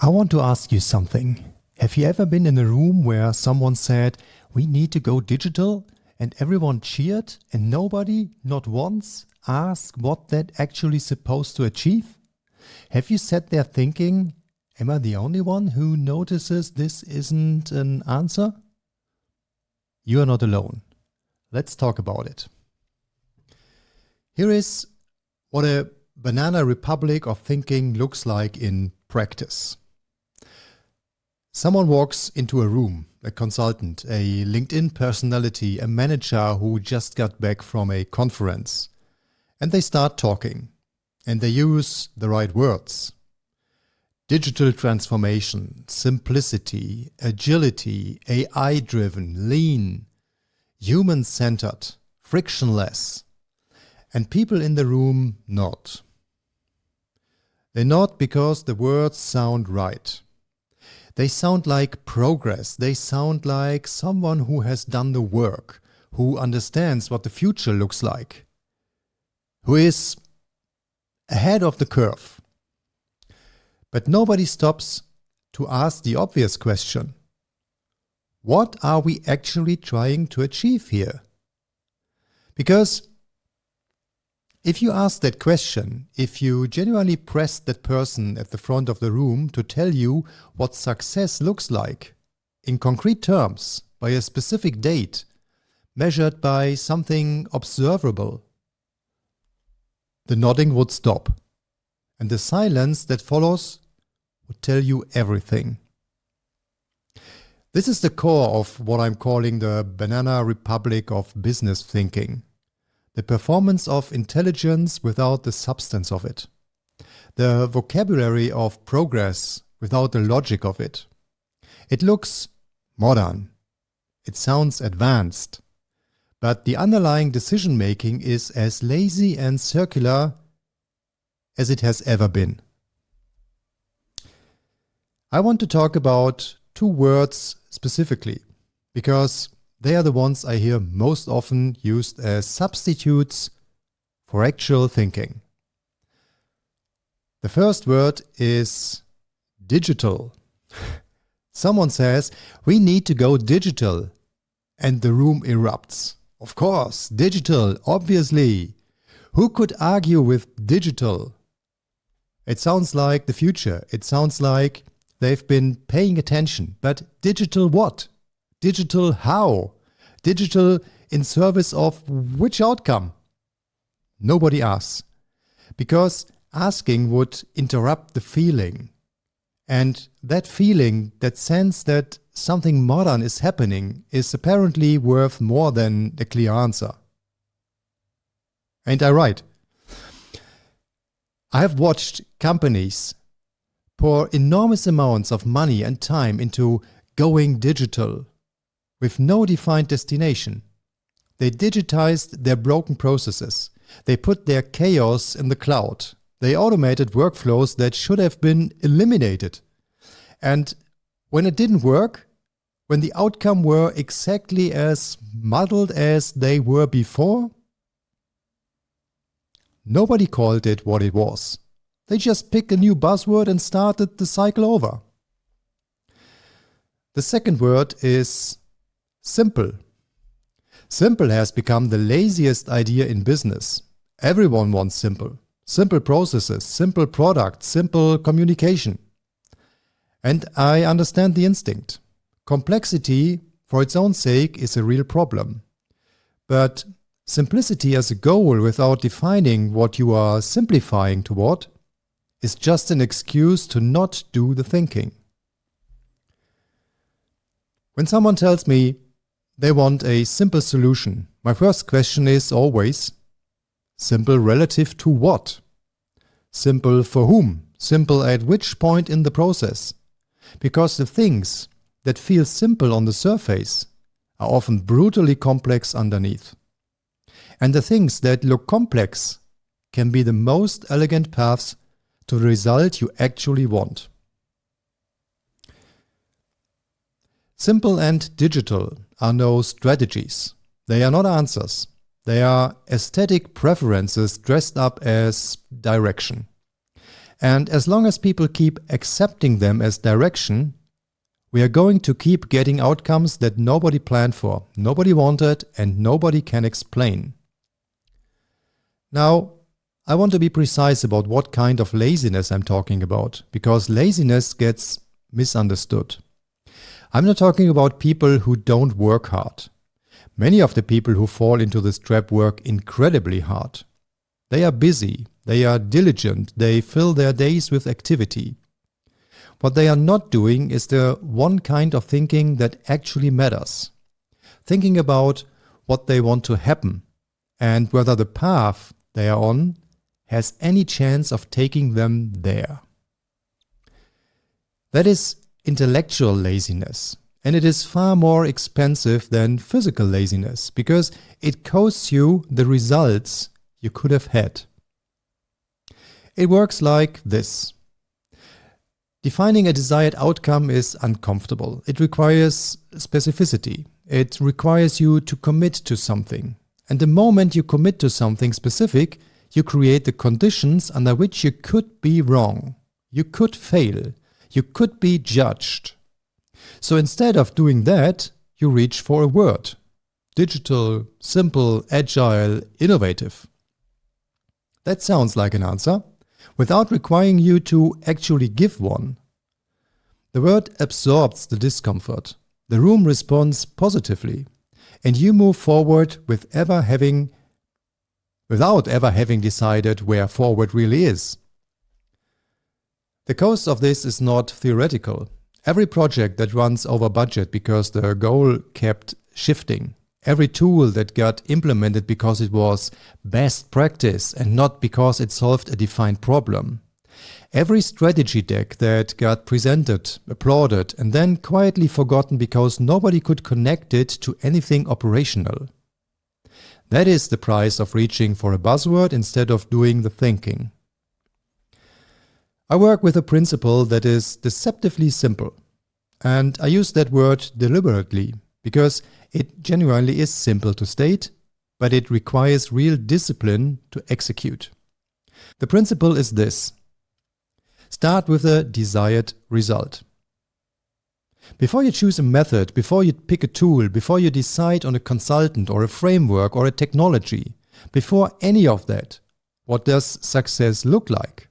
I want to ask you something. Have you ever been in a room where someone said, "We need to go digital," and everyone cheered and nobody, not once, asked what that actually supposed to achieve? Have you sat there thinking, am I the only one who notices this isn't an answer? You are not alone. Let's talk about it. Here is what a banana republic of thinking looks like in practice. Someone walks into a room, a consultant, a LinkedIn personality, a manager who just got back from a conference, and they start talking, and they use the right words. Digital transformation, simplicity, agility, AI-driven, lean, human-centered, frictionless. And people in the room nod. They nod because the words sound right. They sound like progress. They sound like someone who has done the work, who understands what the future looks like, who is ahead of the curve. But nobody stops to ask the obvious question. What are we actually trying to achieve here? Because if you ask that question, if you genuinely press that person at the front of the room to tell you what success looks like, in concrete terms, by a specific date, measured by something observable, the nodding would stop, and the silence that follows would tell you everything. This is the core of what I'm calling the banana republic of business thinking. The performance of intelligence without the substance of it. The vocabulary of progress without the logic of it. It looks modern. It sounds advanced. But the underlying decision-making is as lazy and circular as it has ever been. I want to talk about two words specifically, because they are the ones I hear most often used as substitutes for actual thinking. The first word is digital. Someone says, "We need to go digital," and the room erupts. Of course, digital, obviously. Who could argue with digital? It sounds like the future. It sounds like they've been paying attention. But digital what? Digital how? Digital in service of which outcome? Nobody asks. Because asking would interrupt the feeling. And that feeling, that sense that something modern is happening, is apparently worth more than a clear answer. Ain't I right? I have watched companies pour enormous amounts of money and time into going digital, with no defined destination. They digitized their broken processes. They put their chaos in the cloud. They automated workflows that should have been eliminated. And when it didn't work, when the outcome were exactly as muddled as they were before, nobody called it what it was. They just picked a new buzzword and started the cycle over. The second word is simple. Simple has become the laziest idea in business. Everyone wants simple. Simple processes, simple products, simple communication. And I understand the instinct. Complexity, for its own sake, is a real problem. But simplicity as a goal without defining what you are simplifying toward is just an excuse to not do the thinking. When someone tells me they want a simple solution, my first question is always, simple relative to what? Simple for whom? Simple at which point in the process? Because the things that feel simple on the surface are often brutally complex underneath. And the things that look complex can be the most elegant paths to the result you actually want. Simple and digital are no strategies. They are not answers. They are aesthetic preferences dressed up as direction. And as long as people keep accepting them as direction, we are going to keep getting outcomes that nobody planned for, nobody wanted, and nobody can explain. Now, I want to be precise about what kind of laziness I'm talking about, because laziness gets misunderstood. I'm not talking about people who don't work hard. Many of the people who fall into this trap work incredibly hard. They are busy, they are diligent, they fill their days with activity. What they are not doing is the one kind of thinking that actually matters. Thinking about what they want to happen and whether the path they are on has any chance of taking them there. That is intellectual laziness, and it is far more expensive than physical laziness because it costs you the results you could have had. It works like this. Defining a desired outcome is uncomfortable. It requires specificity. It requires you to commit to something. And the moment you commit to something specific, you create the conditions under which you could be wrong. You could fail. You could be judged. So instead of doing that, you reach for a word. Digital, simple, agile, innovative. That sounds like an answer, without requiring you to actually give one. The word absorbs the discomfort. The room responds positively, and you move forward without ever having decided where forward really is. The cost of this is not theoretical. Every project that runs over budget because the goal kept shifting, every tool that got implemented because it was best practice and not because it solved a defined problem, every strategy deck that got presented, applauded, and then quietly forgotten because nobody could connect it to anything operational. That is the price of reaching for a buzzword instead of doing the thinking. I work with a principle that is deceptively simple, and I use that word deliberately because it genuinely is simple to state, but it requires real discipline to execute. The principle is this: start with a desired result. Before you choose a method, before you pick a tool, before you decide on a consultant or a framework or a technology, before any of that, what does success look like?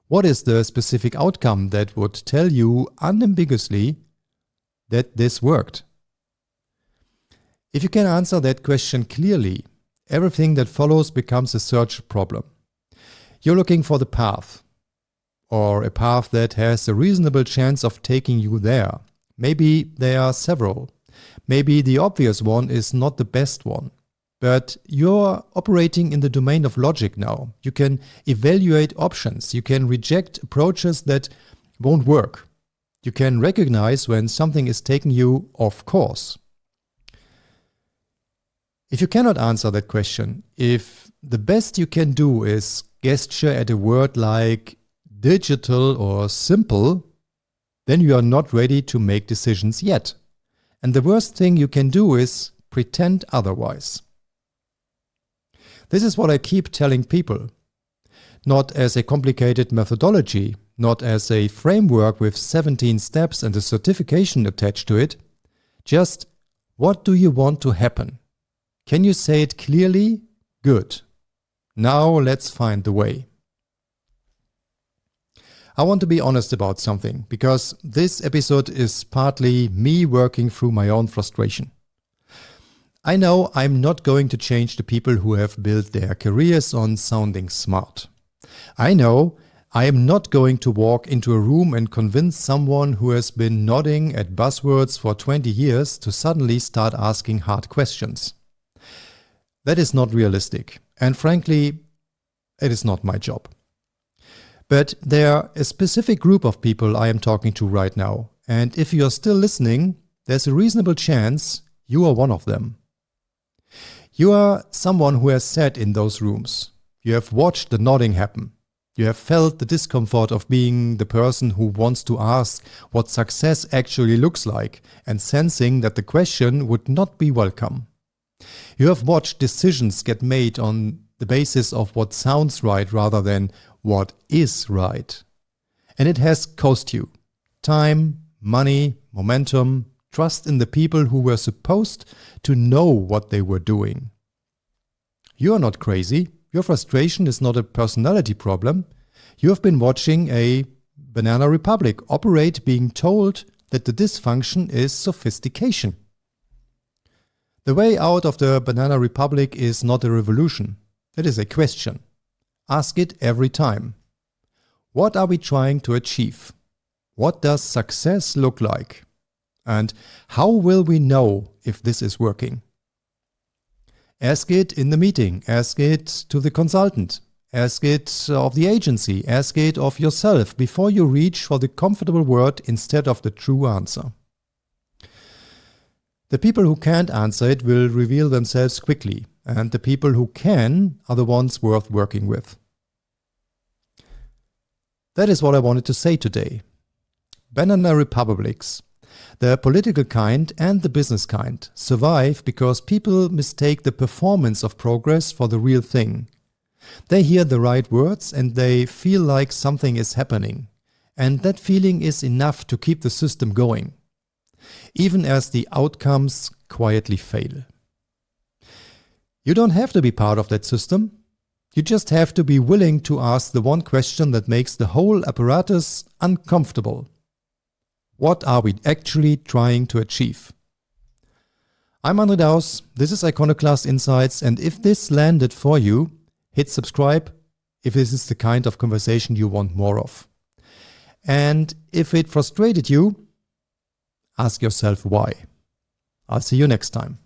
What is the specific outcome that would tell you unambiguously that this worked? If you can answer that question clearly, everything that follows becomes a search problem. You're looking for the path, or a path that has a reasonable chance of taking you there. Maybe there are several. Maybe the obvious one is not the best one. But you're operating in the domain of logic now. You can evaluate options. You can reject approaches that won't work. You can recognize when something is taking you off course. If you cannot answer that question, if the best you can do is gesture at a word like digital or simple, then you are not ready to make decisions yet. And the worst thing you can do is pretend otherwise. This is what I keep telling people. Not as a complicated methodology, not as a framework with 17 steps and a certification attached to it. Just, what do you want to happen? Can you say it clearly? Good. Now let's find the way. I want to be honest about something, because this episode is partly me working through my own frustration. I know I'm not going to change the people who have built their careers on sounding smart. I know I am not going to walk into a room and convince someone who has been nodding at buzzwords for 20 years to suddenly start asking hard questions. That is not realistic, and frankly, it is not my job. But there are a specific group of people I am talking to right now, and if you are still listening, there's a reasonable chance you are one of them. You are someone who has sat in those rooms. You have watched the nodding happen. You have felt the discomfort of being the person who wants to ask what success actually looks like and sensing that the question would not be welcome. You have watched decisions get made on the basis of what sounds right rather than what is right. And it has cost you time, money, momentum, trust in the people who were supposed to know what they were doing. You are not crazy. Your frustration is not a personality problem. You have been watching a banana republic operate, being told that the dysfunction is sophistication. The way out of the banana republic is not a revolution. It is a question. Ask it every time. What are we trying to achieve? What does success look like? And how will we know if this is working? Ask it in the meeting. Ask it to the consultant. Ask it of the agency. Ask it of yourself before you reach for the comfortable word instead of the true answer. The people who can't answer it will reveal themselves quickly, and the people who can are the ones worth working with. That is what I wanted to say today. Banana republics, the political kind and the business kind, survive because people mistake the performance of progress for the real thing. They hear the right words and they feel like something is happening, and that feeling is enough to keep the system going, even as the outcomes quietly fail. You don't have to be part of that system. You just have to be willing to ask the one question that makes the whole apparatus uncomfortable. What are we actually trying to achieve? I'm Andre Daus, this is Iconoclast Insights, and if this landed for you, hit subscribe if this is the kind of conversation you want more of. And if it frustrated you, ask yourself why. I'll see you next time.